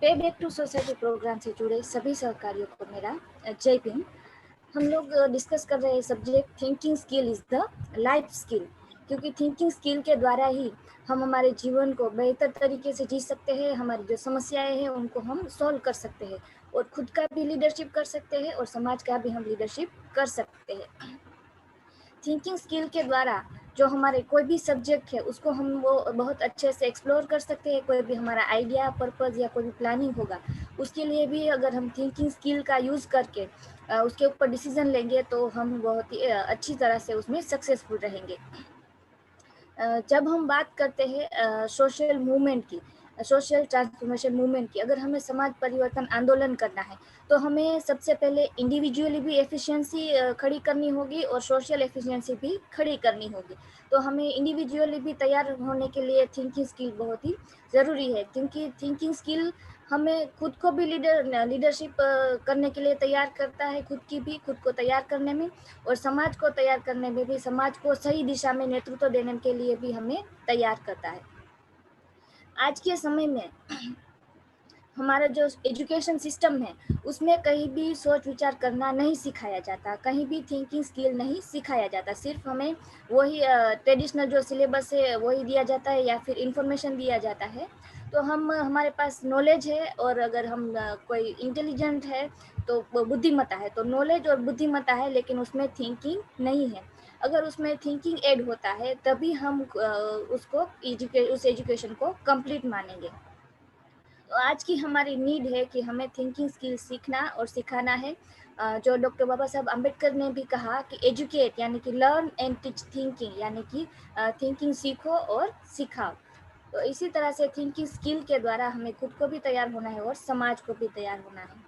पे back to society programme से जुड़े सभी सहकारियों को मेरा जय भीम। हम लोग डिस्कस कर रहे हैं subject thinking skill is the life skill, क्योंकि थिंकिंग स्किल के द्वारा ही हम हमारे जीवन को बेहतर तरीके से जी सकते हैं। हमारी जो समस्याएं हैं उनको हम सॉल्व कर सकते हैं और खुद का भी लीडरशिप कर सकते हैं और समाज का भी हम लीडरशिप कर सकते हैं। थिंकिंग स्किल के द्वारा जो हमारे कोई भी सब्जेक्ट है उसको हम वो बहुत अच्छे से एक्सप्लोर कर सकते हैं। कोई भी हमारा आइडिया, पर्पस या कोई भी प्लानिंग होगा, उसके लिए भी अगर हम थिंकिंग स्किल का यूज़ करके उसके ऊपर डिसीजन लेंगे तो हम बहुत ही अच्छी तरह से उसमें सक्सेसफुल रहेंगे। जब हम बात करते हैं सोशल मूवमेंट की, सोशल ट्रांसफॉर्मेशन मूवमेंट की, अगर हमें समाज परिवर्तन आंदोलन करना है तो हमें सबसे पहले इंडिविजुअली भी एफिशिएंसी खड़ी करनी होगी और सोशल एफिशिएंसी भी खड़ी करनी होगी। तो हमें इंडिविजुअली भी तैयार होने के लिए थिंकिंग स्किल बहुत ही ज़रूरी है, क्योंकि थिंकिंग स्किल हमें खुद को भी लीडरशिप करने के लिए तैयार करता है, खुद को तैयार करने में, और समाज को तैयार करने में भी, समाज को सही दिशा में नेतृत्व देने के लिए भी हमें तैयार करता है। आज के समय में हमारा जो एजुकेशन सिस्टम है उसमें कहीं भी सोच विचार करना नहीं सिखाया जाता, कहीं भी थिंकिंग स्किल नहीं सिखाया जाता। सिर्फ हमें वही ट्रेडिशनल जो सिलेबस है वही दिया जाता है या फिर इंफॉर्मेशन दिया जाता है। तो हमारे पास नॉलेज है और अगर हम कोई इंटेलिजेंट है तो बुद्धिमत्ता है, तो नॉलेज और बुद्धिमत्ता है लेकिन उसमें थिंकिंग नहीं है। अगर उसमें थिंकिंग ऐड होता है तभी हम उस एजुकेशन को कंप्लीट मानेंगे। तो आज की हमारी नीड है कि हमें थिंकिंग स्किल सीखना और सिखाना है। जो डॉक्टर बाबा साहब अम्बेडकर ने भी कहा कि एजुकेट यानी कि लर्न एंड टीच थिंकिंग, यानी कि थिंकिंग सीखो और सिखाओ। तो इसी तरह से थिंकिंग स्किल के द्वारा हमें खुद को भी तैयार होना है और समाज को भी तैयार होना है।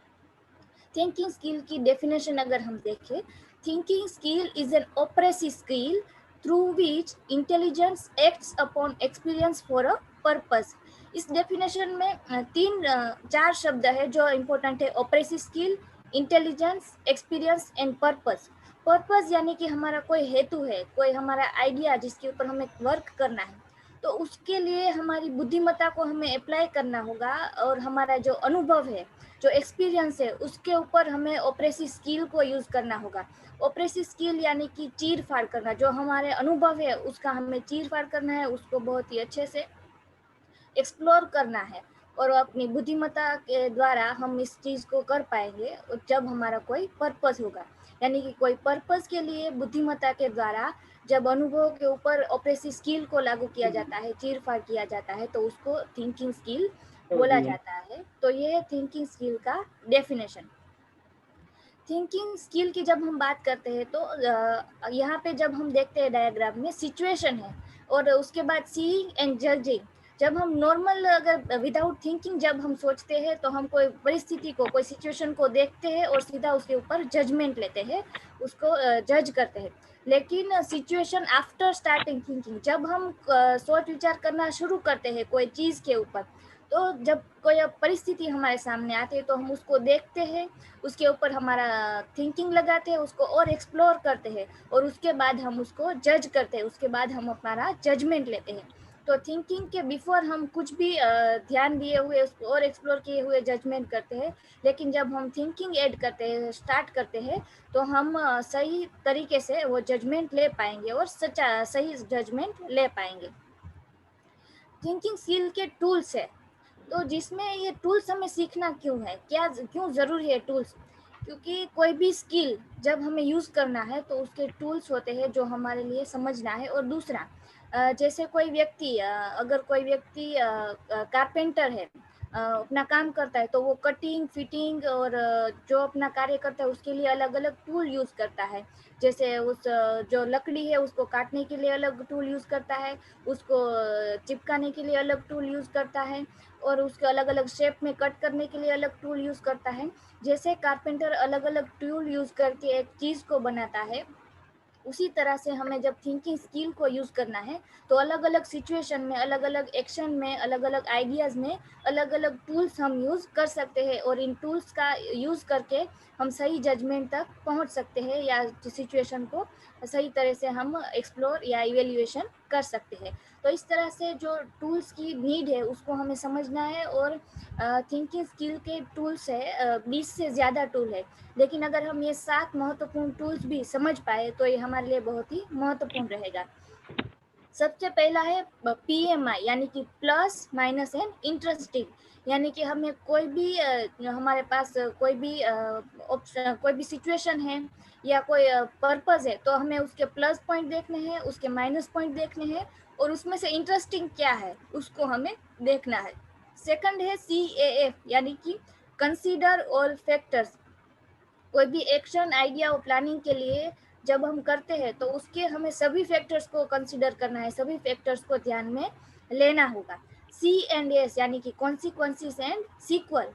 थिंकिंग स्किल की डेफिनेशन अगर हम देखें, thinking skill is an oppressive skill through which intelligence acts upon experience for a purpose. इस डेफिनेशन में चार शब्द है जो इम्पोर्टेंट है: oppressive skill, intelligence, experience and purpose. Purpose यानी कि हमारा कोई हेतु है, कोई हमारा आइडिया जिसके ऊपर हमें वर्क करना है, तो उसके लिए हमारी बुद्धिमत्ता को हमें अप्लाई करना होगा और हमारा जो अनुभव है, जो एक्सपीरियंस है, उसके ऊपर हमें ऑपरेसिव स्किल को यूज़ करना होगा। ऑपरेसिव स्किल यानी कि चीर फाड़ करना, जो हमारे अनुभव है उसका हमें चीर फाड़ करना है, उसको बहुत ही अच्छे से एक्सप्लोर करना है और अपनी बुद्धिमत्ता के द्वारा हम इस चीज़ को कर पाएंगे जब हमारा कोई पर्पस होगा। यानी कि कोई पर्पस के लिए बुद्धिमत्ता के द्वारा जब अनुभव के ऊपर ऑपरेसिव स्किल को लागू किया जाता है, चीर फाड़ किया जाता है, तो उसको थिंकिंग स्किल बोला जाता है। तो ये है थिंकिंग स्किल का डेफिनेशन। थिंकिंग स्किल की जब हम बात करते हैं तो यहाँ पे जब हम देखते हैं डायग्राम में सिचुएशन है और उसके बाद सीइंग एंड जजिंग। जब हम नॉर्मल अगर विदाउट थिंकिंग जब हम सोचते हैं तो हम कोई परिस्थिति को, कोई सिचुएशन को देखते हैं और सीधा उसके ऊपर जजमेंट लेते हैं, उसको जज करते हैं। लेकिन सिचुएशन आफ्टर स्टार्टिंग थिंकिंग, जब हम सोच विचार करना शुरू करते हैं कोई चीज़ के ऊपर, तो जब कोई परिस्थिति हमारे सामने आती है तो हम उसको देखते हैं, उसके ऊपर हमारा थिंकिंग लगाते हैं, उसको और एक्सप्लोर करते हैं और उसके बाद हम उसको जज करते हैं, उसके बाद हम हमारा जजमेंट लेते हैं। तो थिंकिंग के बिफोर हम कुछ भी ध्यान दिए हुए उसको और एक्सप्लोर किए हुए जजमेंट करते हैं, लेकिन जब हम थिंकिंग ऐड करते हैं, स्टार्ट करते हैं, तो हम सही तरीके से वो जजमेंट ले पाएंगे और सही जजमेंट ले पाएंगे। थिंकिंग स्किल के टूल्स है, तो जिसमें ये टूल्स हमें सीखना क्यों है, क्यों ज़रूरी है टूल्स? क्योंकि कोई भी स्किल जब हमें यूज़ करना है तो उसके टूल्स होते हैं जो हमारे लिए समझना है। और दूसरा, जैसे अगर कोई व्यक्ति कारपेंटर है, अपना काम करता है, तो वो कटिंग, फिटिंग और जो अपना कार्य करता है उसके लिए अलग अलग टूल यूज़ करता है। जैसे जो लकड़ी है उसको काटने के लिए अलग टूल यूज़ करता है, उसको चिपकाने के लिए अलग टूल यूज़ करता है और उसके अलग अलग शेप में कट करने के लिए अलग टूल यूज़ करता है। जैसे कारपेंटर अलग अलग टूल यूज़ करके एक चीज़ को बनाता है, उसी तरह से हमें जब थिंकिंग स्किल को यूज़ करना है तो अलग अलग सिचुएशन में, अलग अलग एक्शन में, अलग अलग आइडियाज़ में अलग अलग टूल्स हम यूज़ कर सकते हैं और इन टूल्स का यूज़ करके हम सही जजमेंट तक पहुंच सकते हैं या सिचुएशन को सही तरह से हम एक्सप्लोर या इवेल्युएशन कर सकते हैं। तो इस तरह से जो टूल्स की नीड है उसको हमें समझना है। और थिंकिंग स्किल के टूल्स है 20 से ज़्यादा टूल है, लेकिन अगर हम ये 7 महत्वपूर्ण टूल्स भी समझ पाए तो ये हमारे लिए बहुत ही महत्वपूर्ण रहेगा। सबसे पहला है PMI, यानी कि प्लस माइनस एंड इंटरेस्टिंग। यानी कि हमें कोई भी हमारे पास कोई भी ऑप्शन, कोई भी सिचुएशन है या कोई पर्पस है, तो हमें उसके प्लस पॉइंट देखने हैं, उसके माइनस पॉइंट देखने हैं, और उसमें से इंटरेस्टिंग क्या है उसको हमें देखना है। सेकंड है CAF, यानी कि कंसीडर ऑल फैक्टर्स। कोई भी एक्शन, आइडिया और प्लानिंग के लिए जब हम करते हैं तो उसके हमें सभी फैक्टर्स को कंसीडर करना है, सभी फैक्टर्स को ध्यान में लेना होगा। C&S, यानी कि कॉन्सिक्वेंसेस एंड सीक्वल,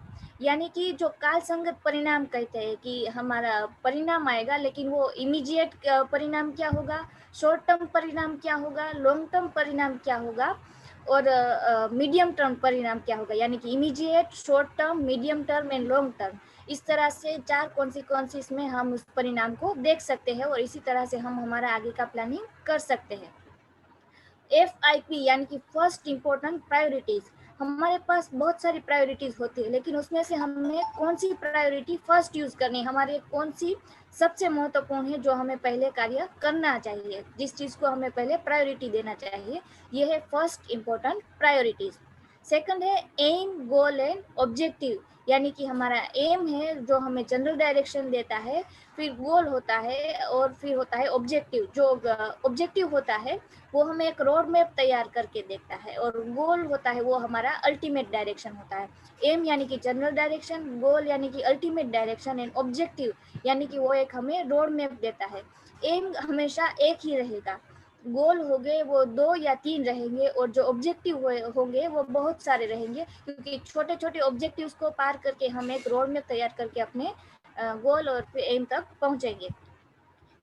यानी कि जो काल संगत परिणाम कहते हैं कि हमारा परिणाम आएगा, लेकिन वो इमीडिएट परिणाम क्या होगा, शॉर्ट टर्म परिणाम क्या होगा, लॉन्ग टर्म परिणाम क्या होगा, और मीडियम टर्म परिणाम क्या होगा। यानी कि immediate, short term, medium term and long term. इस तरह से 4 कॉन्सिक्वेंसेस में हम उस परिणाम को देख सकते हैं, और इसी तरह से हम हमारा आगे का प्लानिंग कर सकते हैं। FIP, यानी कि फर्स्ट इम्पोर्टेंट प्रायोरिटीज। हमारे पास बहुत सारी प्रायोरिटीज होती है, लेकिन उसमें से हमें कौन सी प्रायोरिटी फर्स्ट यूज करनी है, हमारे कौन सी सबसे महत्वपूर्ण है, जो हमें पहले कार्य करना चाहिए, जिस चीज़ को हमें पहले प्रायोरिटी देना चाहिए, ये है फर्स्ट इम्पोर्टेंट प्रायोरिटीज। सेकंड है एम, गोल एंड ऑब्जेक्टिव, यानी कि हमारा एम है जो हमें जनरल डायरेक्शन देता है, फिर गोल होता है, और फिर होता है ऑब्जेक्टिव। जो ऑब्जेक्टिव होता है वो हमें एक रोड मैप तैयार करके देता है, और गोल होता है वो हमारा अल्टीमेट डायरेक्शन होता है। एम यानी कि जनरल डायरेक्शन, गोल यानी कि अल्टीमेट डायरेक्शन, एंड ऑब्जेक्टिव यानी कि वो एक हमें रोड मैप देता है। एम हमेशा एक ही रहेगा, गोल हो गए वो 2 या 3 रहेंगे, और जो ऑब्जेक्टिव होंगे वो बहुत सारे रहेंगे, क्योंकि छोटे छोटे ऑब्जेक्टिव्स को पार करके हम एक रोड मैप तैयार करके अपने गोल और एम तक पहुंचेंगे।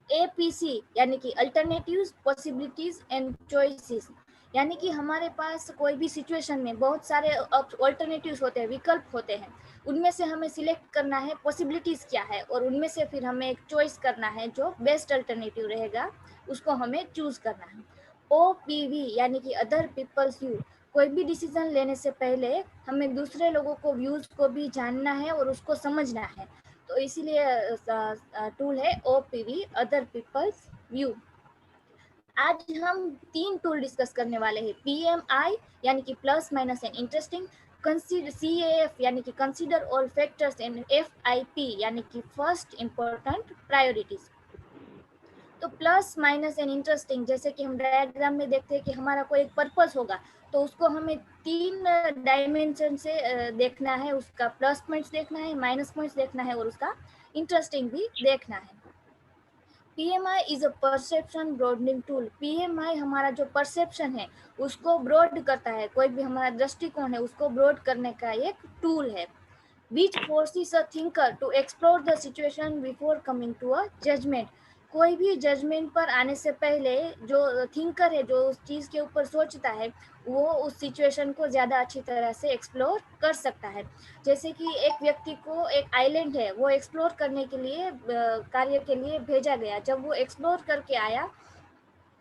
APC, यानी कि अल्टरनेटिव्स, पॉसिबिलिटीज एंड चॉइसेस, यानी कि हमारे पास कोई भी सिचुएशन में बहुत सारे अल्टरनेटिव्स होते हैं, विकल्प होते हैं, उनमें से हमें सिलेक्ट करना है पॉसिबिलिटीज क्या है, और उनमें से फिर हमें एक चॉइस करना है जो बेस्ट अल्टरनेटिव रहेगा, उसको हमें चूज करना है। OPV, यानी कि अदर पीपल्स व्यू। कोई भी डिसीजन लेने से पहले हमें दूसरे लोगों को व्यूज को भी जानना है और उसको समझना है, तो इसीलिए टूल है OPV, अदर पीपल्स व्यू। आज हम 3 टूल डिस्कस करने वाले हैं। PMI, यानी कि plus minus and interesting, CAF, यानी कि consider all factors, and FIP, यानी कि फर्स्ट इम्पोर्टेंट प्रायोरिटीज। तो प्लस माइनस एंड इंटरेस्टिंग, जैसे कि हम डायग्राम में देखते हैं कि हमारा कोई एक पर्पस होगा, तो उसको हमें 3 डायमेंशन से देखना है, उसका प्लस पॉइंट्स देखना है, माइनस पॉइंट्स देखना है, और उसका इंटरेस्टिंग भी देखना है। PMI is a perception broadening tool. PMI हमारा जो परसेप्शन है उसको ब्रॉड करता है, कोई भी हमारा दृष्टिकोण है उसको ब्रॉड करने का एक टूल है। Which forces a thinker to explore the situation before coming to a judgment। कोई भी जजमेंट पर आने से पहले जो थिंकर है, जो उस चीज़ के ऊपर सोचता है, वो उस सिचुएशन को ज़्यादा अच्छी तरह से एक्सप्लोर कर सकता है। जैसे कि एक व्यक्ति को एक आइलैंड है वो एक्सप्लोर करने के लिए कार्य के लिए भेजा गया, जब वो एक्सप्लोर करके आया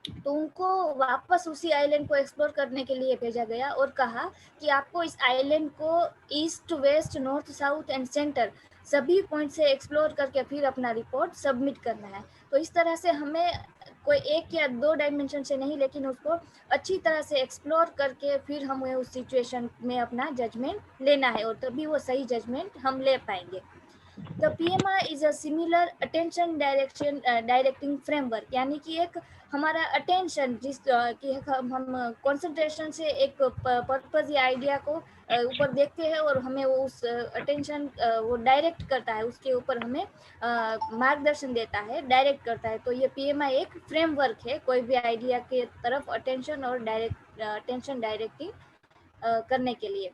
तो उनको वापस उसी आइलैंड को एक्सप्लोर करने के लिए भेजा गया, और कहा कि आपको इस आइलैंड को east, west, north, south and centre सभी पॉइंट से एक्सप्लोर करके फिर अपना रिपोर्ट सबमिट करना है। तो इस तरह से हमें कोई 1 या 2 डायमेंशन से नहीं, लेकिन उसको अच्छी तरह से एक्सप्लोर करके फिर हमें उस सिचुएशन में अपना जजमेंट लेना है, और तभी वो सही जजमेंट हम ले पाएंगे। The PMI is a similar attention directing framework, यानी कि एक हमारा अटेंशन जिस कि हम कंसंट्रेशन से एक पर्पस या आइडिया को ऊपर देखते हैं, और हमें वो उस अटेंशन वो डायरेक्ट करता है, उसके ऊपर हमें मार्गदर्शन देता है, डायरेक्ट करता है। तो ये PMI एक फ्रेमवर्क है कोई भी आइडिया के तरफ अटेंशन और अटेंशन डायरेक्टिंग करने के लिए,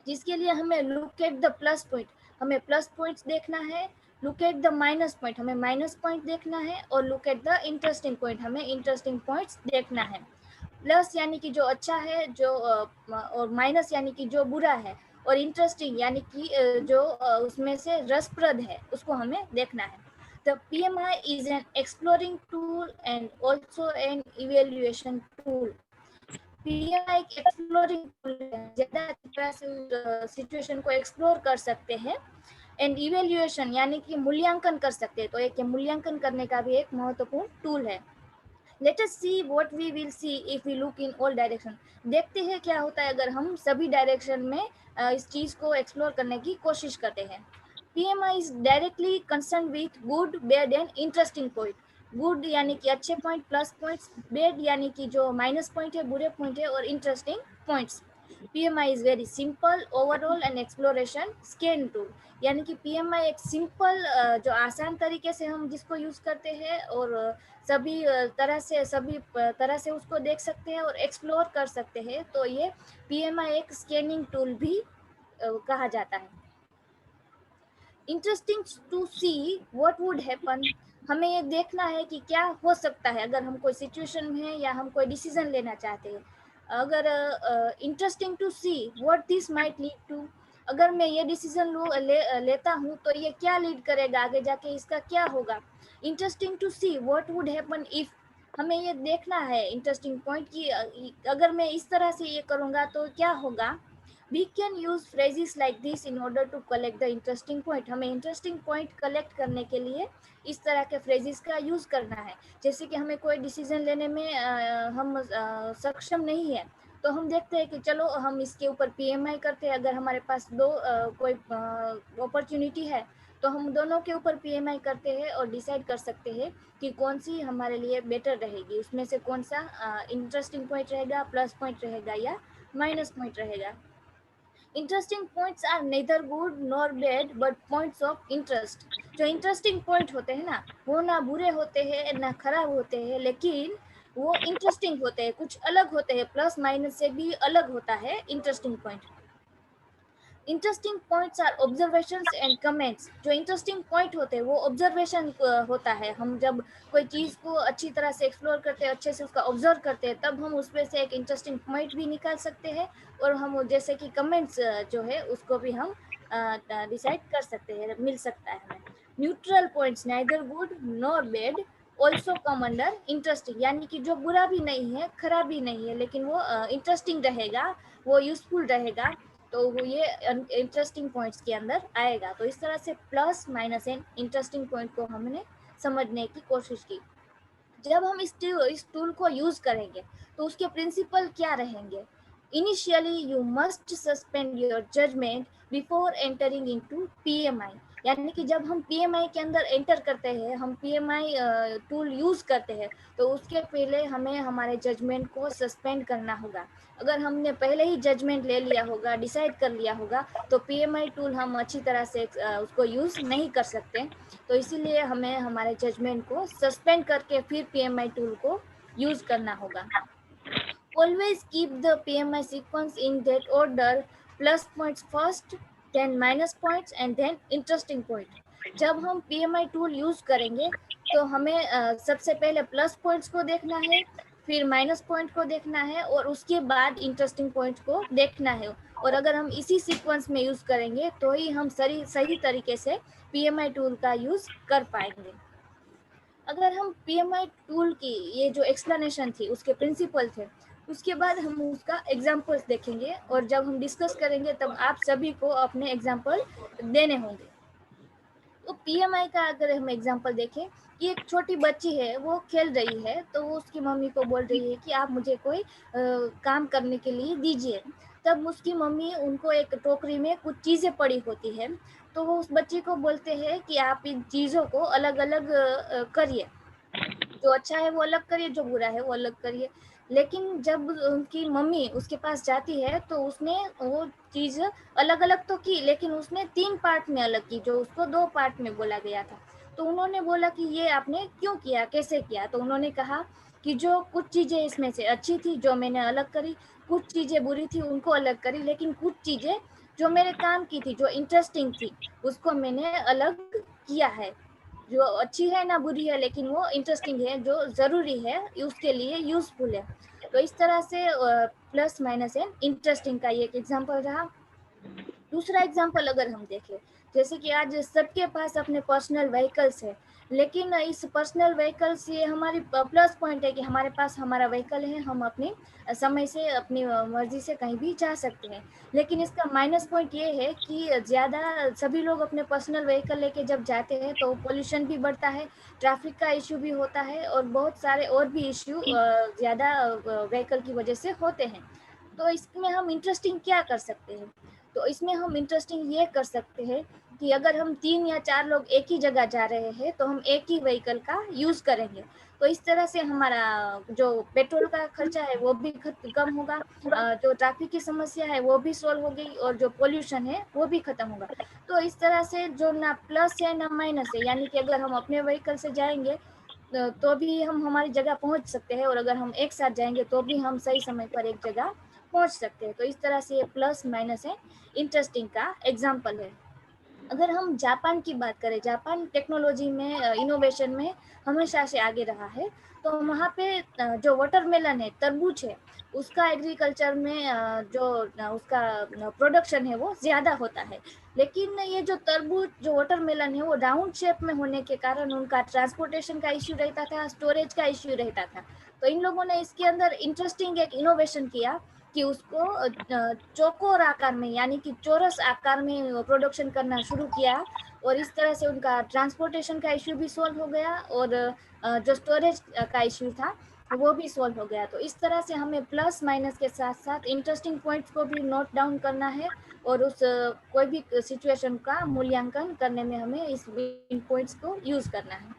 जिसके लिए हमें look at the plus point, हमें प्लस पॉइंट्स देखना है, look at the minus point, हमें माइनस पॉइंट देखना है, और look at the interesting point, हमें इंटरेस्टिंग पॉइंट्स देखना है। प्लस यानी कि जो अच्छा है, जो और माइनस यानी कि जो बुरा है, और इंटरेस्टिंग यानी कि जो उसमें से रसप्रद है, उसको हमें देखना है। The PMI is an exploring tool and also an evaluation tool. PMI एक एक्सप्लोरिंग टूल है, ज्यादा अच्छी तरह से सिचुएशन को एक्सप्लोर कर सकते हैं, एंड इवेल्युएशन यानी कि मूल्यांकन कर सकते हैं, तो एक मूल्यांकन करने का भी एक महत्वपूर्ण टूल है. Let us see what we will see if we look in all direction. देखते हैं क्या होता है अगर हम सभी डायरेक्शन में इस चीज को एक्सप्लोर करने की कोशिश करते हैं. PMI is directly concerned with good, bad and interesting point. Good यानी कि अच्छे पॉइंट, प्लस पॉइंट्स, बेड यानी कि जो माइनस पॉइंट है, बुरे पॉइंट है, और interesting points. PMI is very simple, overall and exploration scan tool. यानी कि PMI एक सिंपल जो आसान तरीके से हम जिसको यूज करते हैं और सभी तरह से उसको देख सकते हैं और एक्सप्लोर कर सकते हैं, तो ये PMI एक स्कैनिंग टूल भी कहा जाता है. Interesting to see what would happen. हमें ये देखना है कि क्या हो सकता है अगर हम कोई सिचुएशन में है या हम कोई डिसीजन लेना चाहते हैं. अगर interesting to see what this might lead to. अगर मैं ये डिसीजन लेता हूँ तो ये क्या लीड करेगा आगे जाके, इसका क्या होगा. Interesting to see what would happen if. हमें ये देखना है इंटरेस्टिंग पॉइंट की अगर मैं इस तरह से ये करूँगा तो क्या होगा. We can use phrases like this in order to collect the interesting point. हमें interesting point collect करने के लिए इस तरह के phrases का use करना है. जैसे कि हमें कोई decision लेने में हम सक्षम नहीं है, तो हम देखते हैं कि चलो हम इसके ऊपर PMI करते हैं. अगर हमारे पास दो कोई opportunity है तो हम दोनों के ऊपर PMI करते हैं और डिसाइड कर सकते हैं कि कौन सी हमारे लिए बेटर रहेगी, उसमें से कौन सा इंटरेस्टिंग पॉइंट रहेगा, प्लस पॉइंट रहेगा या माइनस पॉइंट रहेगा. Interesting points are neither good nor bad but points of interest. जो इंटरेस्टिंग पॉइंट होते हैं ना, वो ना बुरे होते हैं ना खराब होते हैं, लेकिन वो इंटरेस्टिंग होते हैं, कुछ अलग होते हैं, प्लस माइनस से भी अलग होता है interesting point. Interesting points are observations and comments. जो इंटरेस्टिंग पॉइंट होते हैं वो ऑब्जर्वेशन होता है. हम जब कोई चीज़ को अच्छी तरह से एक्सप्लोर करते हैं, अच्छे से उसका ऑब्जर्व करते हैं, तब हम उसमें से एक इंटरेस्टिंग पॉइंट भी निकाल सकते हैं, और हम जैसे कि कमेंट्स जो है उसको भी हम डिसाइड कर सकते हैं, मिल सकता है हमें. Neutral points neither good nor bad also come under interesting. यानी कि जो बुरा भी नहीं है, खराब भी नहीं है, लेकिन वो इंटरेस्टिंग रहेगा, वो यूजफुल रहेगा, तो वो ये इंटरेस्टिंग पॉइंट्स के अंदर आएगा. तो इस तरह से plus, minus and interesting point को हमने समझने की कोशिश की. जब हम इस टूल को यूज करेंगे तो उसके प्रिंसिपल क्या रहेंगे. Initially you must suspend your judgement before entering into PMI. यानी कि जब हम PMI के अंदर एंटर करते हैं, हम PMI टूल यूज करते हैं, तो उसके पहले हमें हमारे जजमेंट को सस्पेंड करना होगा. अगर हमने पहले ही जजमेंट ले लिया होगा, डिसाइड कर लिया होगा, तो PMI टूल हम अच्छी तरह से उसको यूज नहीं कर सकते. तो इसीलिए हमें हमारे जजमेंट को सस्पेंड करके फिर PMI टूल को यूज करना होगा. Always keep the PMI sequence in that order: plus points first, then minus points and then interesting point. जब हम PMI टूल यूज करेंगे तो हमें सबसे पहले प्लस पॉइंट्स को देखना है, फिर माइनस पॉइंट को देखना है, और उसके बाद इंटरेस्टिंग पॉइंट को देखना है. और अगर हम इसी सीक्वेंस में यूज करेंगे तो ही हम सही तरीके से PMI टूल का यूज कर पाएंगे. अगर हम PMI टूल की ये जो एक्सप्लेनेशन थी, उसके प्रिंसिपल थे, उसके बाद हम उसका एग्जाम्पल्स देखेंगे, और जब हम डिस्कस करेंगे तब आप सभी को अपने एग्जाम्पल देने होंगे. तो PMI का अगर हम एग्जाम्पल देखें कि एक छोटी बच्ची है, वो खेल रही है, तो वो उसकी मम्मी को बोल रही है कि आप मुझे कोई काम करने के लिए दीजिए. तब उसकी मम्मी उनको एक टोकरी में कुछ चीज़ें पड़ी होती है, तो वो उस बच्ची को बोलते हैं कि आप इन चीज़ों को अलग अलग करिए, जो अच्छा है वो अलग करिए, जो बुरा है वो अलग करिए. लेकिन जब उनकी मम्मी उसके पास जाती है तो उसने वो चीज़ अलग अलग तो की, लेकिन उसने 3 पार्ट में अलग की, जो उसको 2 पार्ट में बोला गया था. तो उन्होंने बोला कि ये आपने क्यों किया, कैसे किया. तो उन्होंने कहा कि जो कुछ चीज़ें इसमें से अच्छी थी जो मैंने अलग करी, कुछ चीज़ें बुरी थी उनको अलग करी, लेकिन कुछ चीज़ें जो मेरे काम की थी, जो इंटरेस्टिंग थी, उसको मैंने अलग किया है. जो अच्छी है ना बुरी है, लेकिन वो इंटरेस्टिंग है, जो ज़रूरी है उसके लिए यूजफुल है. तो इस तरह से प्लस, माइनस एंड इंटरेस्टिंग का ये एक एग्जांपल रहा. दूसरा एग्जांपल अगर हम देखें, जैसे कि आज सबके पास अपने पर्सनल व्हीकल्स है, लेकिन इस पर्सनल व्हीकल से हमारी प्लस पॉइंट है कि हमारे पास हमारा व्हीकल है, हम अपने समय से अपनी मर्जी से कहीं भी जा सकते हैं। लेकिन इसका माइनस पॉइंट ये है कि ज़्यादा सभी लोग अपने पर्सनल व्हीकल लेके जब जाते हैं तो पोल्यूशन भी बढ़ता है, ट्रैफिक का इश्यू भी होता है और बहुत सारे और भी इश्यू ज़्यादा व्हीकल की वजह से होते हैं। तो इसमें हम इंटरेस्टिंग क्या कर सकते हैं? तो इसमें हम इंटरेस्टिंग ये कर सकते हैं कि अगर हम 3 या 4 लोग एक ही जगह जा रहे हैं तो हम एक ही व्हीकल का यूज़ करेंगे। तो इस तरह से हमारा जो पेट्रोल का खर्चा है वो भी कम होगा, जो ट्रैफिक की समस्या है वो भी सॉल्व हो गई और जो पोल्यूशन है वो भी खत्म होगा। तो इस तरह से जो ना प्लस है ना माइनस है, यानी कि अगर हम अपने व्हीकल से जाएंगे तो भी हम हमारी जगह पहुंच सकते हैं और अगर हम एक साथ जाएंगे तो भी हम सही समय पर एक जगह पहुंच सकते हैं। तो इस तरह से ये प्लस माइनस है, इंटरेस्टिंग का एग्जाम्पल है। अगर हम जापान की बात करें, जापान टेक्नोलॉजी में इनोवेशन में हमेशा से आगे रहा है। तो वहाँ पे जो वाटरमेलन है, तरबूज है, उसका एग्रीकल्चर में उसका प्रोडक्शन है वो ज़्यादा होता है। लेकिन ये जो तरबूज जो वाटरमेलन है वो राउंड शेप में होने के कारण उनका ट्रांसपोर्टेशन का इश्यू रहता था, स्टोरेज का इश्यू रहता था। तो इन लोगों ने इसके अंदर इंटरेस्टिंग एक इनोवेशन किया कि उसको चौकोर आकार में यानी कि चौरस आकार में प्रोडक्शन करना शुरू किया और इस तरह से उनका ट्रांसपोर्टेशन का इश्यू भी सॉल्व हो गया और जो स्टोरेज का इश्यू था वो भी सॉल्व हो गया। तो इस तरह से हमें प्लस माइनस के साथ साथ इंटरेस्टिंग पॉइंट्स को भी नोट डाउन करना है और उस कोई भी सिचुएशन का मूल्यांकन करने में हमें इस इन पॉइंट्स को यूज करना है।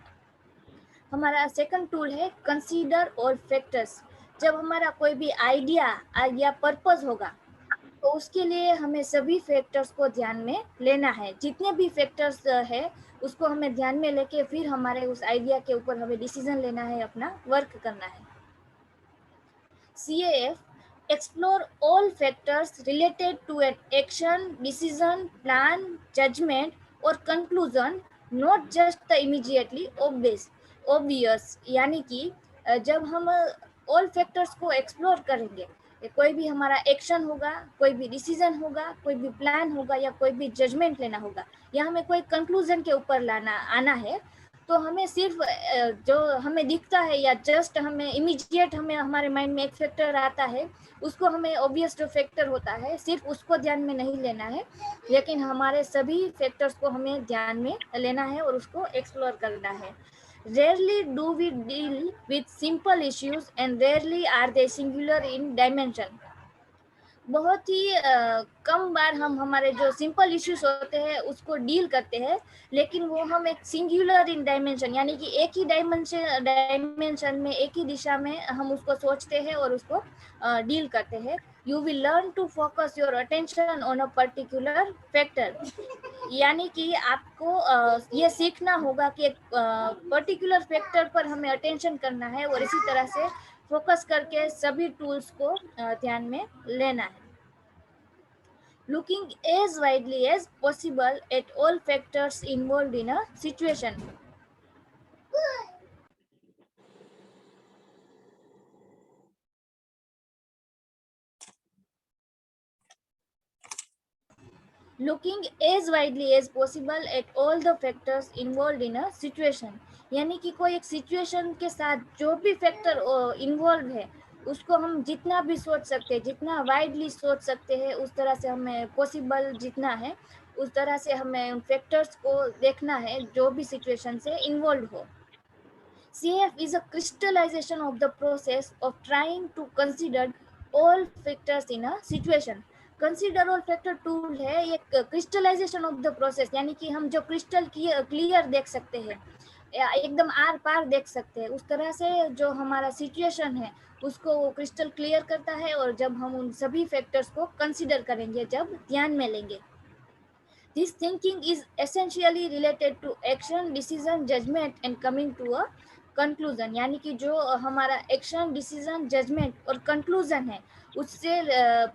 हमारा सेकंड टूल है कंसीडर ऑल फैक्टर्स। जब हमारा कोई भी आइडिया या पर्पस होगा तो उसके लिए हमें सभी फैक्टर्स को ध्यान में लेना है। जितने भी फैक्टर्स है उसको हमें ध्यान में लेके फिर हमारे उस आइडिया के ऊपर हमें डिसीजन लेना है, अपना वर्क करना है। CAF explore all factors related to an action, decision, plan, judgment or conclusion, not just the immediately obvious। यानी कि जब हम ऑल फैक्टर्स को एक्सप्लोर करेंगे, कोई भी हमारा एक्शन होगा, कोई भी डिसीजन होगा, कोई भी प्लान होगा या कोई भी जजमेंट लेना होगा या हमें कोई कंक्लूजन के ऊपर लाना आना है, तो हमें सिर्फ जो हमें दिखता है या जस्ट हमें इमीडिएट हमें हमारे माइंड में एक फैक्टर आता है, उसको हमें ऑब्वियस जो फैक्टर होता है सिर्फ उसको ध्यान में नहीं लेना है, लेकिन हमारे सभी फैक्टर्स को हमें ध्यान में लेना है और उसको एक्सप्लोर करना है। Rarely do we deal with simple issues and rarely are they singular in dimension। बहुत ही कम बार हम हमारे जो सिंपल इश्यूज होते हैं उसको डील करते हैं, लेकिन वो हम एक सिंगुलर इन डायमेंशन यानी कि एक ही डायमेंशन में एक ही दिशा में हम उसको सोचते हैं और उसको डील करते हैं। You will learn to focus your attention on a particular factor. यानी कि आपको ये सीखना होगा कि एक पर्टिकुलर फैक्टर पर हमें अटेंशन करना है और इसी तरह से फोकस करके सभी टूल्स को ध्यान में लेना है। Looking as widely as possible at all factors involved in a situation। Looking as widely as possible at all the factors involved in a situation। यानी कि कोई एक सिचुएशन के साथ जो भी फैक्टर इन्वॉल्व है उसको हम जितना भी सोच सकते हैं, जितना वाइडली सोच सकते हैं, उस तरह से हमें पॉसिबल जितना है उस तरह से हमें उन फैक्टर्स को देखना है जो भी सिचुएशन से इन्वॉल्व हो। CAF is a crystallization of the process of trying to consider all factors in a situation। Consider all factor tool है ये क्रिस्टलाइजेशन ऑफ द प्रोसेस, यानी कि हम जो क्रिस्टल क्लियर देख सकते हैं, एकदम आर पार देख सकते हैं, उस तरह से जो हमारा सिचुएशन है उसको वो क्रिस्टल क्लियर करता है। और जब हम उन सभी फैक्टर्स को कंसिडर करेंगे, जब ध्यान में लेंगे, this thinking is essentially related to action, decision, judgment and coming to a conclusion। यानी कि जो हमारा एक्शन, डिसीजन, जजमेंट और कंक्लूजन है उससे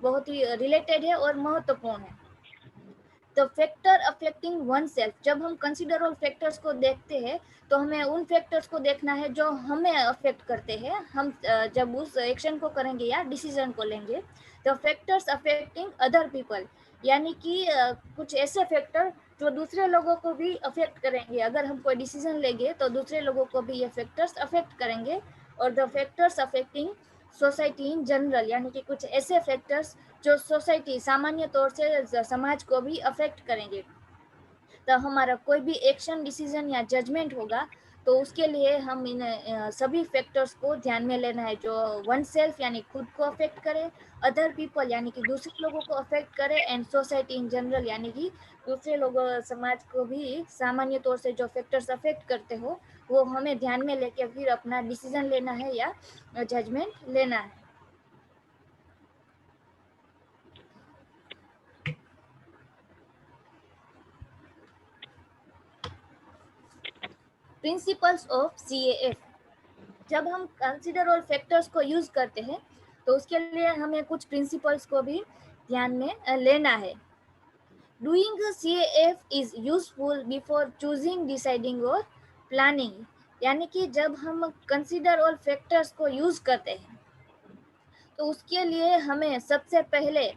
बहुत ही रिलेटेड है और महत्वपूर्ण है। The factor affecting one self. जब हम कंसिडर ऑल फैक्टर्स को देखते हैं तो हमें उन फैक्टर्स को देखना है जो हमें अफेक्ट करते हैं, हम जब उस एक्शन को करेंगे या डिसीजन को लेंगे। The factors affecting other people, यानी कि कुछ ऐसे फैक्टर जो दूसरे लोगों को भी अफेक्ट करेंगे। अगर हम कोई डिसीजन लेंगे तो दूसरे लोगों को भी ये फैक्टर्स अफेक्ट करेंगे, और the factors affecting society in general, यानी कि कुछ ऐसे फैक्टर्स जो सोसाइटी सामान्य तौर से समाज को भी अफेक्ट करेंगे। तो हमारा कोई भी एक्शन, डिसीजन या जजमेंट होगा तो उसके लिए हम इन सभी फैक्टर्स को ध्यान में लेना है, जो वन सेल्फ यानी खुद को अफेक्ट करे, अदर पीपल यानी कि दूसरे लोगों को अफेक्ट करे, एंड सोसाइटी इन जनरल यानी कि दूसरे लोगों, समाज को भी सामान्य तौर से जो फैक्टर्स अफेक्ट करते हो वो हमें ध्यान में लेके फिर अपना डिसीजन लेना है या जजमेंट लेना है। Principles of CAF। जब हम कंसीडर ऑल फैक्टर्स को यूज करते हैं तो उसके लिए हमें कुछ प्रिंसिपल्स को भी ध्यान में लेना है। Doing CAF is useful before choosing, deciding और प्लानिंग, यानी कि जब हम कंसीडर ऑल फैक्टर्स को यूज करते हैं तो उसके लिए हमें सबसे पहले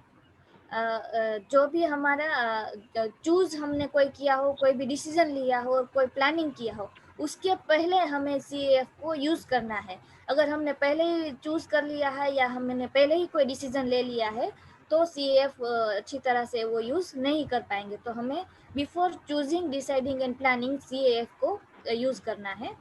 जो भी हमारा चूज हमने कोई किया हो, कोई भी डिसीजन लिया हो, कोई प्लानिंग किया हो, उसके पहले हमें CAF को यूज करना है। अगर हमने पहले ही चूज कर लिया है या हमने पहले ही कोई डिसीजन ले लिया है तो CAF अच्छी तरह से वो यूज नहीं कर पाएंगे। तो हमें before choosing, deciding and planning CAF को यूज करना है।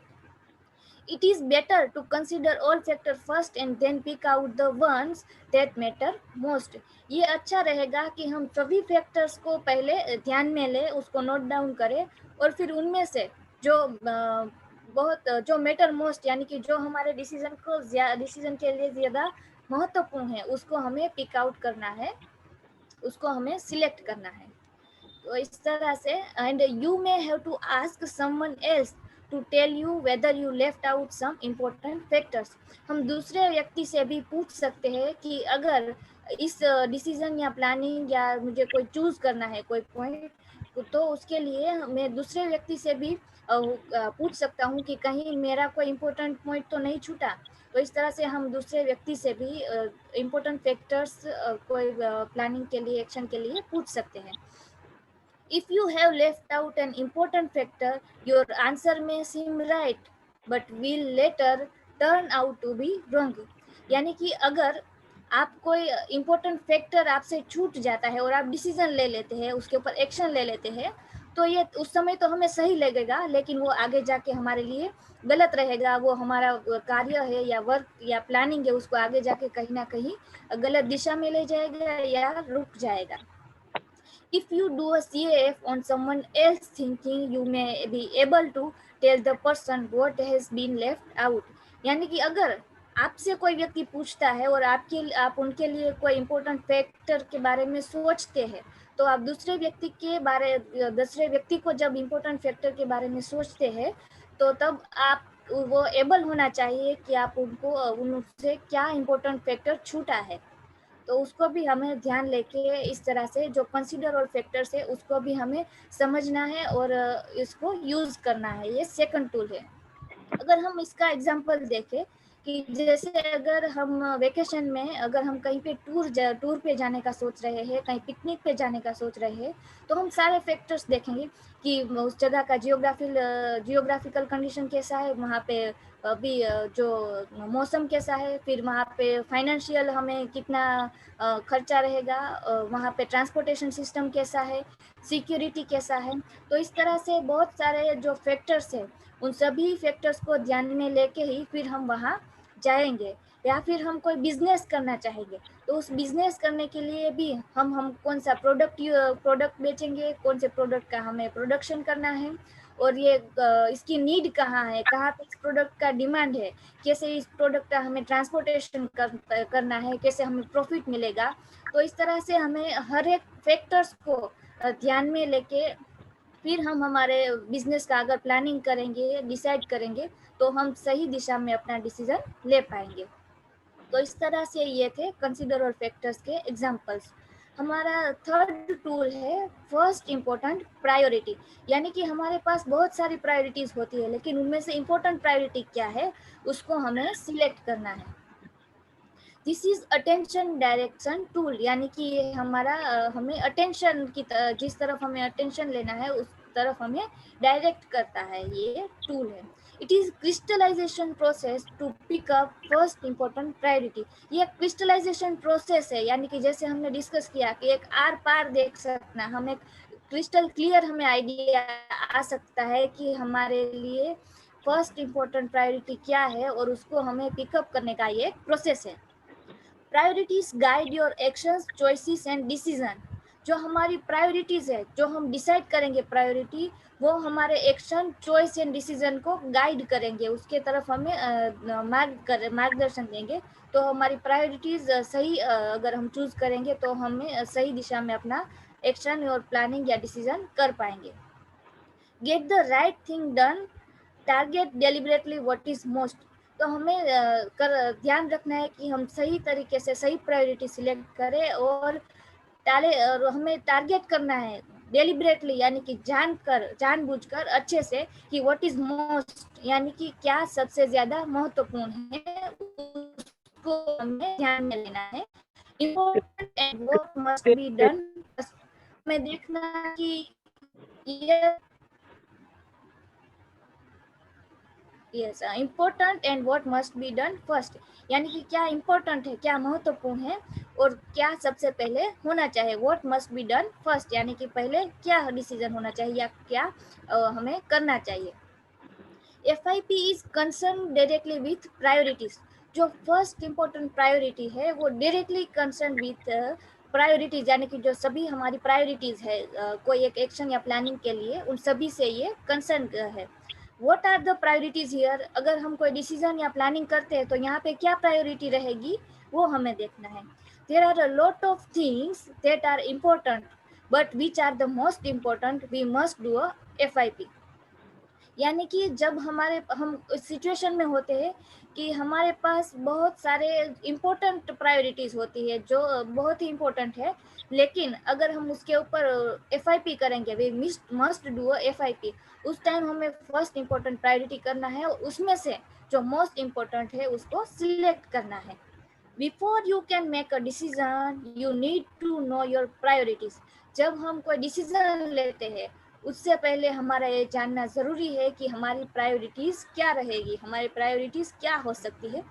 It is better to consider all factors first and then pick out the ones that matter most. ये अच्छा रहेगा कि हम सभी फैक्टर्स को पहले ध्यान में लें, उसको नोट डाउन करें, और फिर उनमें से जो बहुत जो मैटर मोस्ट यानी कि जो हमारे डिसीजन के लिए ज़्यादा महत्वपूर्ण है उसको हमें पिक आउट करना है, उसको हमें सिलेक्ट करना है। तो इस तरह से, and you may have to ask someone else to tell you whether you left out some important factors. हम दूसरे व्यक्ति से भी पूछ सकते हैं कि अगर इस डिसीजन या प्लानिंग या मुझे कोई चूज करना है कोई पॉइंट, तो उसके लिए मैं दूसरे व्यक्ति से भी पूछ सकता हूँ कि कहीं मेरा कोई इम्पोर्टेंट पॉइंट तो नहीं छूटा। तो इस तरह से हम दूसरे व्यक्ति से भी इम्पोर्टेंट फैक्टर्स कोई प्लानिंग के लिए, एक्शन के लिए पूछ सकते हैं। If you have left out an important factor, your answer may seem right, but will later turn out to be wrong. यानी कि अगर आप कोई इम्पोर्टेंट फैक्टर आपसे छूट जाता है और आप डिसीजन ले लेते हैं, उसके ऊपर एक्शन ले लेते हैं, तो ये उस समय तो हमें सही लगेगा, लेकिन वो आगे जाके हमारे लिए गलत रहेगा। वो हमारा कार्य है या वर्क या प्लानिंग है, उसको आगे जाके कहीं ना कहीं गलत दिशा में ले जाएगा या रुक जाएगा। If you do a CAF on someone else thinking, you may be able to tell the person what has been left out. यानी कि अगर आपसे कोई व्यक्ति पूछता है और आप उनके लिए कोई इम्पोर्टेंट फैक्टर के बारे में सोचते हैं, तो आप दूसरे व्यक्ति को जब इम्पोर्टेंट फैक्टर के बारे में सोचते हैं तो तब आप वो एबल होना चाहिए कि आप उनसे क्या इम्पोर्टेंट फैक्टर छूटा है। तो उसको भी हमें ध्यान लेके इस तरह से जो कंसीडर और फैक्टर्स है उसको भी हमें समझना है और इसको यूज करना है। ये सेकंड टूल है। अगर हम इसका एग्जांपल देखें कि जैसे अगर हम वेकेशन में अगर हम कहीं पे टूर पे जाने का सोच रहे हैं, कहीं पिकनिक पे जाने का सोच रहे हैं, तो हम सारे फैक्टर्स देखेंगे कि उस जगह का जियोग्राफिकल कंडीशन कैसा है, वहाँ पे अभी जो मौसम कैसा है, फिर वहाँ पे फाइनेंशियल हमें कितना खर्चा रहेगा, वहाँ पे ट्रांसपोर्टेशन सिस्टम कैसा है, सिक्योरिटी कैसा है। तो इस तरह से बहुत सारे जो फैक्टर्स है उन सभी फैक्टर्स को ध्यान में लेके ही फिर हम वहाँ जाएंगे। या फिर हम कोई बिजनेस करना चाहेंगे तो उस बिजनेस करने के लिए भी हम कौन सा प्रोडक्ट बेचेंगे, कौन से प्रोडक्ट का हमें प्रोडक्शन करना है, और ये इसकी नीड कहाँ है, कहाँ पे इस प्रोडक्ट का डिमांड है, कैसे इस प्रोडक्ट का हमें ट्रांसपोर्टेशन करना है, कैसे हमें प्रॉफिट मिलेगा। तो इस तरह से हमें हर एक फैक्टर्स को ध्यान में लेके फिर हम हमारे बिजनेस का अगर प्लानिंग करेंगे, डिसाइड करेंगे, तो हम सही दिशा में अपना डिसीजन ले पाएंगे। तो इस तरह से ये थे कंसीडर और फैक्टर्स के एग्जांपल्स। हमारा थर्ड टूल है फर्स्ट इम्पोर्टेंट प्रायोरिटी। यानी कि हमारे पास बहुत सारी प्रायोरिटीज होती है, लेकिन उनमें से इम्पोर्टेंट प्रायोरिटी क्या है उसको हमें सिलेक्ट करना है। This is attention direction tool, यानी कि ये हमारा हमें अटेंशन की जिस तरफ हमें अटेंशन लेना है उस तरफ हमें डायरेक्ट करता है, ये टूल है। It is crystallization process to pick up first important priority. ये क्रिस्टलाइजेशन प्रोसेस है, यानी कि जैसे हमने डिस्कस किया कि एक आर पार देख सकना, हम एक क्रिस्टल क्लियर हमें आइडिया आ सकता है कि हमारे लिए फर्स्ट इंपॉर्टेंट प्रायोरिटी क्या है और उसको हमें पिकअप करने का ये प्रोसेस है। Priorities guide your actions, choices and decision. जो हमारी प्रायोरिटीज है, जो हम डिसाइड करेंगे प्रायोरिटी, वो हमारे एक्शन, चॉइस एंड डिसीजन को गाइड करेंगे, उसके तरफ हमें मार्गदर्शन देंगे। तो हमारी प्रायोरिटीज सही अगर हम चूज करेंगे तो हमें सही दिशा में अपना एक्शन और प्लानिंग या डिसीजन कर पाएंगे। Get the right thing done, target deliberately what is most. तो हमें ध्यान रखना है कि हम सही तरीके से सही प्रायोरिटी सिलेक्ट करें और हमें टारगेट करना है डेलिबरेटली, यानी कि जानबूझकर अच्छे से कि व्हाट इज मोस्ट, यानी कि क्या सबसे ज्यादा महत्वपूर्ण है, उसको हमें ध्यान में लेना है। Important and work must be done. हमें देखना कि ये yes important and what must be done first, यानी कि क्या इम्पोर्टेंट है, क्या महत्वपूर्ण है और क्या सबसे पहले होना चाहिए। What must be done first, यानी कि पहले क्या डिसीजन होना चाहिए या क्या हमें करना चाहिए। FIP is concern directly with priorities. जो फर्स्ट इम्पोर्टेंट प्रायोरिटी है वो डायरेक्टली कंसर्न विथ प्रायोरिटीज, यानी कि जो सभी हमारी प्रायोरिटीज है कोई एक एक्शन या प्लानिंग के लिए, उन सभी से ये कंसर्न है। What are the priorities here, अगर हम कोई डिसीजन या प्लानिंग करते हैं तो यहाँ पे क्या प्रायोरिटी रहेगी वो हमें देखना है। There are a lot of things that are important but which are the most important, we must do a FIP। यानी कि जब हम इस सिचुएशन में होते हैं कि हमारे पास बहुत सारे इम्पोर्टेंट प्रायोरिटीज होती है जो बहुत ही इम्पोर्टेंट है, लेकिन अगर हम उसके ऊपर FIP करेंगे, we must do a FIP, उस टाइम हमें फर्स्ट इम्पोर्टेंट प्रायोरिटी करना है और उसमें से जो मोस्ट इम्पोर्टेंट है उसको सिलेक्ट करना है। Before you can make a decision you need to know your priorities. जब हम कोई डिसीजन लेते हैं उससे पहले हमारा ये जानना ज़रूरी है कि हमारी प्रायोरिटीज़ क्या रहेगी, हमारी प्रायोरिटीज़ क्या हो सकती है,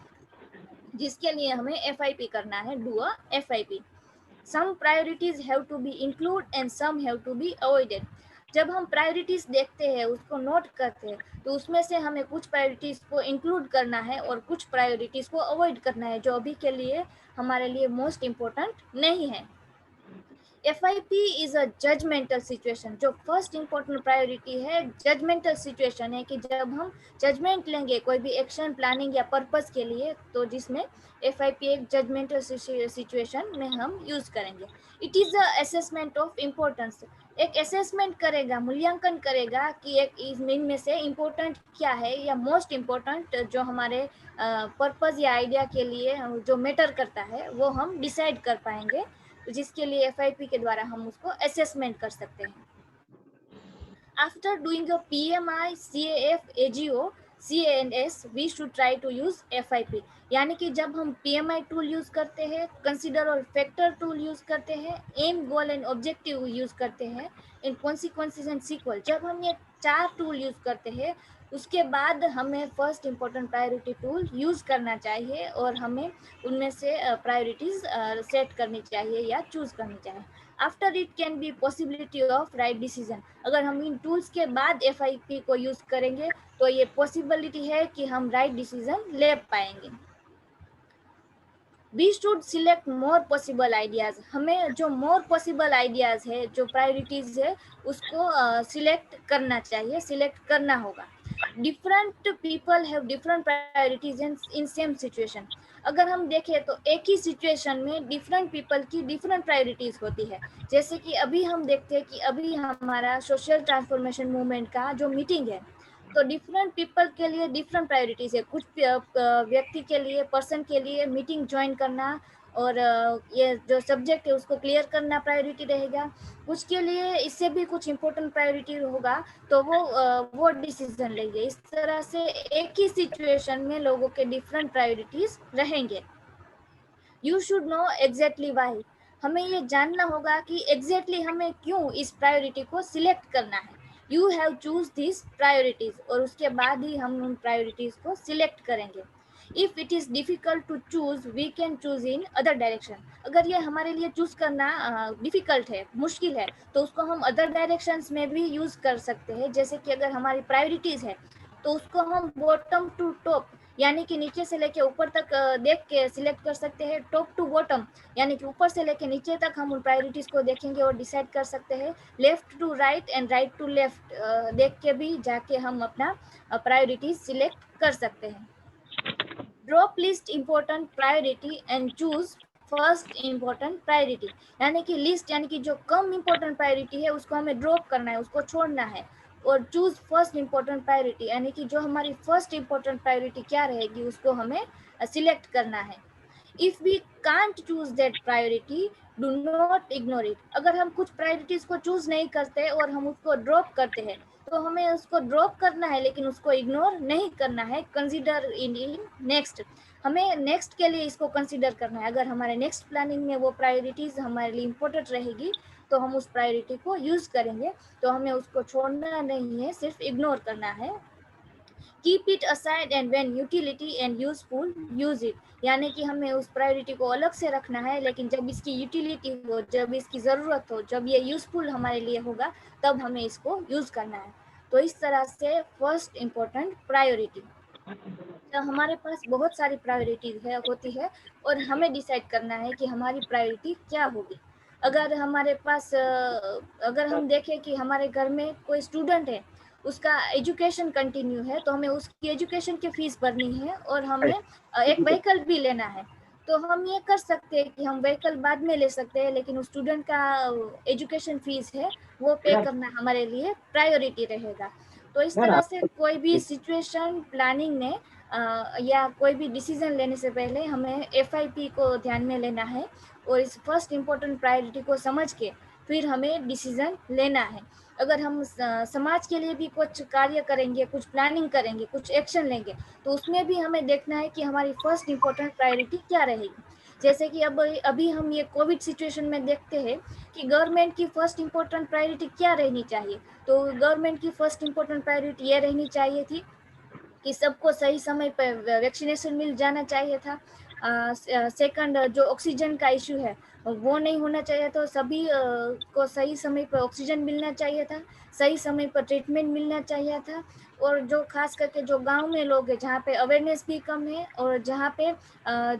जिसके लिए हमें FIP करना है, do a FIP। Some priorities have to be include and some have to be avoided. जब हम प्रायोरिटीज देखते हैं, उसको नोट करते हैं, तो उसमें से हमें कुछ प्रायोरिटीज को इंक्लूड करना है और कुछ प्रायोरिटीज को अवॉइड करना है जो अभी के लिए हमारे लिए मोस्ट इम्पोर्टेंट नहीं है। FIP is a judgemental situation. जो फर्स्ट इंपॉर्टेंट प्रायोरिटी है जजमेंटल सिचुएशन है कि जब हम जजमेंट लेंगे कोई भी एक्शन, प्लानिंग या पर्पस के लिए, तो जिसमें FIP एक जजमेंटल सिचुएशन में हम यूज करेंगे। It is a assessment of importance. एक असेसमेंट करेगा, मूल्यांकन करेगा कि एक इनमें से इम्पोर्टेंट क्या है या मोस्ट इम्पोर्टेंट जो हमारे पर्पस या आइडिया के लिए जो मैटर करता है वो हम डिसाइड कर पाएंगे, जिसके लिए FIP के द्वारा हम उसको असेसमेंट कर सकते हैं। After doing a PMI, CAF, AGO, CANS, we should try to use FIP। यानी कि जब हम PMI टूल यूज करते हैं, कंसिडर और फैक्टर टूल यूज करते हैं, aim, goal and objective use करते हैं, इन कॉन्सिक्वेंसेस एंड सीक्वल, जब हम ये 4 टूल यूज करते हैं उसके बाद हमें first important priority tool use करना चाहिए और हमें उनमें से प्रायोरिटीज सेट करनी चाहिए या चूज करनी चाहिए। After it can be possibility of right decision. अगर हम इन टूल्स के बाद FIP को यूज करेंगे तो ये पॉसिबिलिटी है कि हम राइट डिसीजन ले पाएंगे। We should select more possible ideas. हमें जो मोर पॉसिबल आइडियाज है, जो प्रायोरिटीज है, उसको सिलेक्ट करना चाहिए, सिलेक्ट करना होगा। Different people have different priorities in same situation. अगर हम देखें तो एक ही सिचुएशन में डिफरेंट पीपल की डिफरेंट प्रायोरिटीज होती है। जैसे कि अभी हम देखते हैं कि अभी हमारा सोशल ट्रांसफॉर्मेशन मूवमेंट का जो मीटिंग है, तो डिफरेंट पीपल के लिए डिफरेंट प्रायोरिटीज है। कुछ व्यक्ति के लिए, पर्सन के लिए मीटिंग ज्वाइन करना और ये जो सब्जेक्ट है उसको क्लियर करना प्रायोरिटी रहेगा। कुछ के लिए इससे भी कुछ इम्पोर्टेंट प्रायोरिटी होगा तो वो डिसीजन लेंगे। इस तरह से एक ही सिचुएशन में लोगों के डिफरेंट प्रायोरिटीज रहेंगे। You should know exactly Y, हमें ये जानना होगा कि एग्जैक्टली हमें क्यों इस प्रायोरिटी को सिलेक्ट करना है। You have choose this priorities, और उसके बाद ही हम उन प्रायोरिटीज को सिलेक्ट करेंगे। If it is difficult to choose we can choose in other direction, अगर ये हमारे लिए चूज करना डिफिकल्ट है, मुश्किल है, तो उसको हम अदर डायरेक्शंस में भी यूज कर सकते हैं। जैसे कि अगर हमारी प्रायोरिटीज है तो उसको हम बॉटम टू टॉप यानी कि नीचे से लेके ऊपर तक देख के सिलेक्ट कर सकते हैं। टॉप टू बॉटम यानी कि ऊपर से लेके नीचे तक हम उन प्रायोरिटीज को देखेंगे और डिसाइड कर सकते हैं। Left to right and right to left देख के भी जाके हम अपना प्रायोरिटीज सिलेक्ट कर सकते हैं। Drop list important priority and choose first important priority, यानी कि लिस्ट यानी कि जो कम इम्पोर्टेंट प्रायोरिटी है उसको हमें ड्रॉप करना है, उसको छोड़ना है। और चूज फर्स्ट इम्पोर्टेंट प्रायोरिटी यानी कि जो हमारी फर्स्ट इम्पोर्टेंट प्रायोरिटी क्या रहेगी उसको हमें सिलेक्ट करना है। If we can't choose that priority do not ignore it, अगर हम कुछ प्रायोरिटीज को चूज नहीं करते और हम उसको ड्रॉप करते हैं तो हमें उसको ड्रॉप करना है लेकिन उसको इग्नोर नहीं करना है। कंसीडर इन नेक्स्ट, हमें नेक्स्ट के लिए इसको कंसीडर करना है। अगर हमारे नेक्स्ट प्लानिंग में वो प्रायोरिटीज हमारे लिए इम्पोर्टेंट रहेगी तो हम उस प्रायोरिटी को यूज करेंगे, तो हमें उसको छोड़ना नहीं है, सिर्फ इग्नोर करना है। Keep it aside and when utility and useful use it, यानी कि हमें उस प्रायोरिटी को अलग से रखना है, लेकिन जब इसकी यूटिलिटी हो, जब इसकी ज़रूरत हो, जब ये यूजफुल हमारे लिए होगा तब हमें इसको यूज करना है। तो इस तरह से फर्स्ट इम्पोर्टेंट प्रायोरिटी, तो हमारे पास बहुत सारी प्रायोरिटीज है होती है और हमें डिसाइड करना है कि हमारी प्रायोरिटी क्या होगी। अगर हमारे पास अगर हम देखें कि हमारे घर में कोई स्टूडेंट है, उसका एजुकेशन कंटिन्यू है, तो हमें उसकी एजुकेशन की फीस भरनी है और हमें एक व्हीकल भी लेना है। तो हम ये कर सकते हैं कि हम व्हीकल बाद में ले सकते हैं, लेकिन उस स्टूडेंट का एजुकेशन फीस है वो पे करना हमारे लिए प्रायोरिटी रहेगा। तो इस तरह से कोई भी सिचुएशन प्लानिंग में या कोई भी डिसीजन लेने से पहले हमें FIP को ध्यान में लेना है और इस फर्स्ट इम्पोर्टेंट प्रायोरिटी को समझ के फिर हमें डिसीजन लेना है। अगर हम समाज के लिए भी कुछ कार्य करेंगे, कुछ प्लानिंग करेंगे, कुछ एक्शन लेंगे, तो उसमें भी हमें देखना है कि हमारी फर्स्ट इम्पोर्टेंट प्रायोरिटी क्या रहेगी। जैसे कि अब अभी हम ये कोविड सिचुएशन में देखते हैं कि गवर्नमेंट की फर्स्ट इम्पोर्टेंट प्रायोरिटी क्या रहनी चाहिए। तो गवर्नमेंट की फर्स्ट इम्पोर्टेंट प्रायोरिटी ये रहनी चाहिए थी कि सबको सही समय पर वैक्सीनेशन मिल जाना चाहिए था। सेकंड, जो ऑक्सीजन का इशू है वो नहीं होना चाहिए, तो सभी को सही समय पर ऑक्सीजन मिलना चाहिए था, सही समय पर ट्रीटमेंट मिलना चाहिए था। और जो खास करके जो गांव में लोग हैं जहाँ पे अवेयरनेस भी कम है और जहाँ पे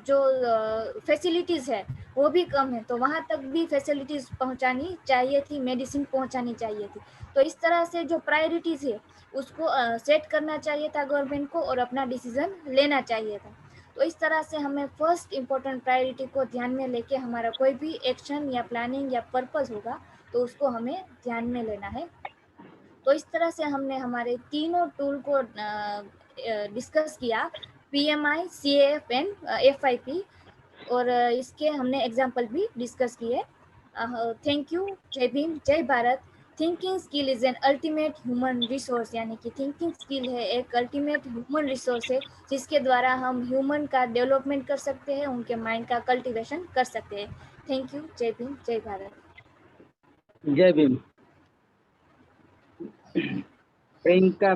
जो फैसिलिटीज़ है वो भी कम है, तो वहाँ तक भी फैसिलिटीज़ पहुँचानी चाहिए थी, मेडिसिन पहुँचानी चाहिए थी। तो इस तरह से जो प्रायोरिटीज़ है उसको सेट करना चाहिए था गवर्नमेंट को और अपना डिसीजन लेना चाहिए था। तो इस तरह से हमें फर्स्ट इम्पोर्टेंट प्रायोरिटी को ध्यान में लेके हमारा कोई भी एक्शन या प्लानिंग या पर्पस होगा तो उसको हमें ध्यान में लेना है। तो इस तरह से हमने हमारे तीनों टूल को डिस्कस किया, PMI, CAF एंड FIP, और इसके हमने एग्जाम्पल भी डिस्कस किए। Thank you. जय भीम, जय Bharat. Thinking skill is an ultimate human resource, यानी कि थिंकिंग स्किल है एक अल्टीमेट ह्यूमन रिसोर्स है जिसके द्वारा हम ह्यूमन का डेवलपमेंट कर सकते हैं, उनके माइंड का कल्टीवेशन कर सकते हैं। Thank you. जय भीम, जय भारत। जय भीम। प्रियंका